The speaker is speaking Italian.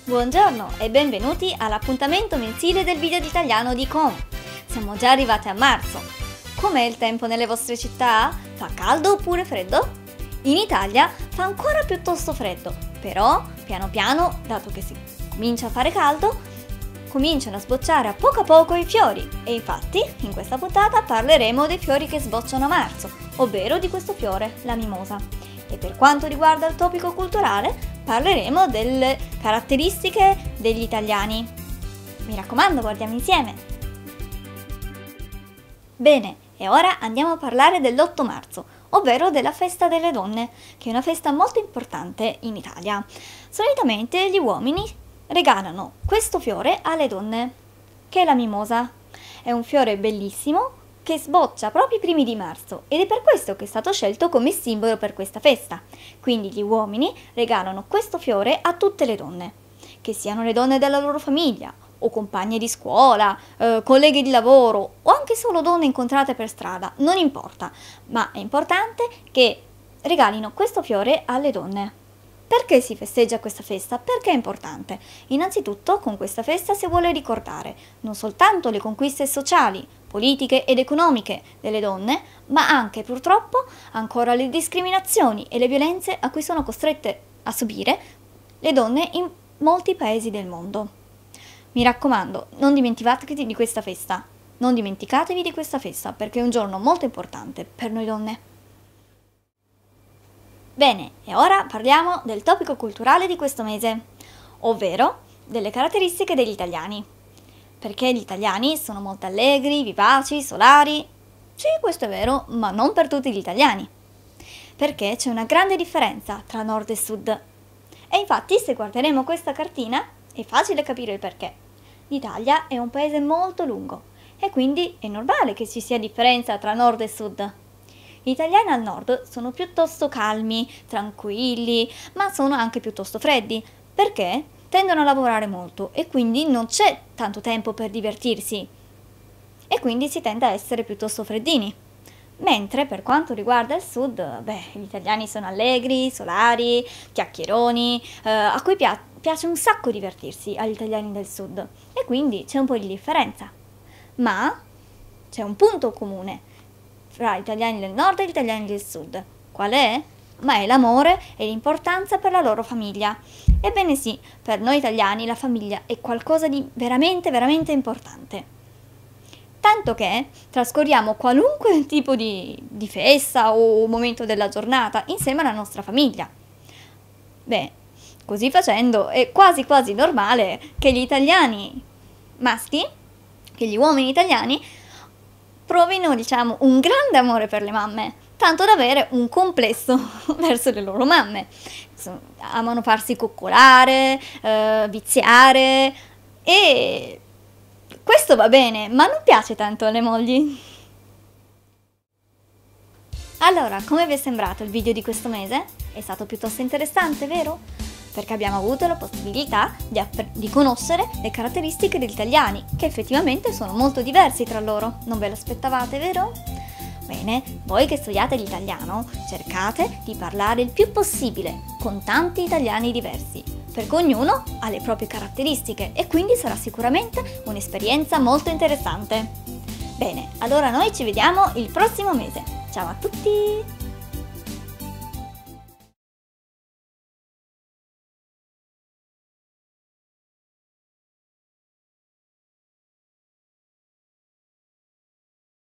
Buongiorno e benvenuti all'appuntamento mensile del video di italiano di Com. Siamo già arrivati a marzo. Com'è il tempo nelle vostre città? Fa caldo oppure freddo? In Italia fa ancora piuttosto freddo, però piano piano, dato che si comincia a fare caldo, cominciano a sbocciare a poco i fiori e infatti in questa puntata parleremo dei fiori che sbocciano a marzo, ovvero di questo fiore, la mimosa. E per quanto riguarda il topico culturale, parleremo delle caratteristiche degli italiani. Mi raccomando, guardiamo insieme! Bene, e ora andiamo a parlare dell'8 marzo, ovvero della festa delle donne, che è una festa molto importante in Italia. Solitamente gli uomini regalano questo fiore alle donne, che è la mimosa. È un fiore bellissimo che sboccia proprio i primi di marzo ed è per questo che è stato scelto come simbolo per questa festa. Quindi gli uomini regalano questo fiore a tutte le donne, che siano le donne della loro famiglia, o compagne di scuola, colleghe di lavoro, o anche solo donne incontrate per strada, non importa, ma è importante che regalino questo fiore alle donne. Perché si festeggia questa festa? Perché è importante? Innanzitutto con questa festa si vuole ricordare non soltanto le conquiste sociali, politiche ed economiche delle donne, ma anche purtroppo ancora le discriminazioni e le violenze a cui sono costrette a subire le donne in molti paesi del mondo. Mi raccomando, non dimenticatevi di questa festa, non dimenticatevi di questa festa perché è un giorno molto importante per noi donne. Bene, e ora parliamo del topico culturale di questo mese, ovvero delle caratteristiche degli italiani. Perché gli italiani sono molto allegri, vivaci, solari. Sì, questo è vero, ma non per tutti gli italiani. Perché c'è una grande differenza tra nord e sud. E infatti, se guarderemo questa cartina, è facile capire il perché. L'Italia è un paese molto lungo e quindi è normale che ci sia differenza tra nord e sud. Gli italiani al nord sono piuttosto calmi, tranquilli, ma sono anche piuttosto freddi. Perché? Tendono a lavorare molto e quindi non c'è tanto tempo per divertirsi e quindi si tende a essere piuttosto freddini. Mentre per quanto riguarda il sud, gli italiani sono allegri, solari, chiacchieroni, a cui piace un sacco divertirsi agli italiani del sud e quindi c'è un po' di differenza. Ma c'è un punto comune fra gli italiani del nord e gli italiani del sud. Qual è? Ma è l'amore e l'importanza per la loro famiglia. Ebbene sì, per noi italiani la famiglia è qualcosa di veramente importante. Tanto che trascorriamo qualunque tipo di festa o momento della giornata insieme alla nostra famiglia. Così facendo è quasi normale che gli italiani maschi, che gli uomini italiani provino, un grande amore per le mamme, tanto da avere un complesso verso le loro mamme. Amano farsi coccolare, viziare e questo va bene, ma non piace tanto alle mogli. Allora, come vi è sembrato il video di questo mese? È stato piuttosto interessante, vero? Perché abbiamo avuto la possibilità di conoscere le caratteristiche degli italiani, che effettivamente sono molto diversi tra loro. Non ve l'aspettavate, vero? Bene, voi che studiate l'italiano, cercate di parlare il più possibile con tanti italiani diversi, perché ognuno ha le proprie caratteristiche e quindi sarà sicuramente un'esperienza molto interessante. Bene, allora noi ci vediamo il prossimo mese. Ciao a tutti!